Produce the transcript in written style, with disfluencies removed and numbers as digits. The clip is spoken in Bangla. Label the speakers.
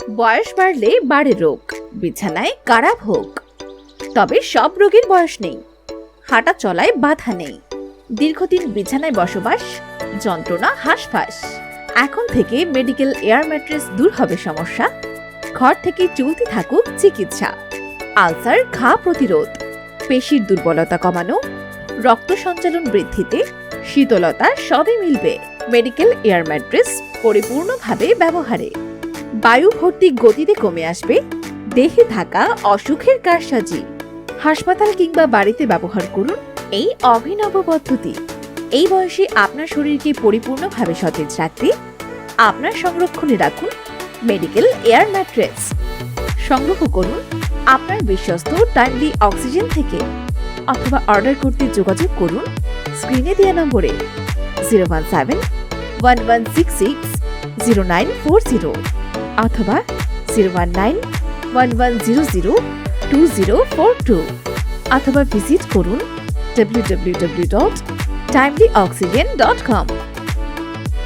Speaker 1: বয়স বাড়লে বাড়ে রোগ, বিছানায় কারা ভোগ। তবে সব রোগের বয়স নেই, হাঁটা চলায় বাধা নেই, দীর্ঘদিন বিছানায় বসবাস, যন্ত্রণা হাঁসফাঁস। এখন থেকে মেডিকেল এয়ার ম্যাট্রেস দূর হবে সমস্যা, ঘর থেকে চলতে থাকুক চিকিৎসা। আলসার, ঘা প্রতিরোধ, পেশির দুর্বলতা কমানো, রক্ত সঞ্চালন বৃদ্ধিতে, শীতলতা সবই মিলবে মেডিকেল এয়ার ম্যাট্রেস পরিপূর্ণভাবে ব্যবহারে। বায়ু ভর্তি গতিতে কমে আসবে দেহে থাকা অসুখের কারসাজি। হাসপাতাল কিংবা বাড়িতে ব্যবহার করুন এই অভিনব পদ্ধতি। এই বয়সে আপনার শরীরকে পরিপূর্ণভাবে সতেজ রাখতে আপনার সংরক্ষণে রাখুন মেডিকেল এয়ার ম্যাট্রেস। সংগ্রহ করুন আপনার বিশ্বস্ত টাইমলি অক্সিজেন থেকে, অথবা অর্ডার করতে যোগাযোগ করুন স্ক্রিনে দেওয়া নম্বরে 01711660940 অথবা 01911002042 অথবা ভিজিট করুন www.timelyoxygen.com।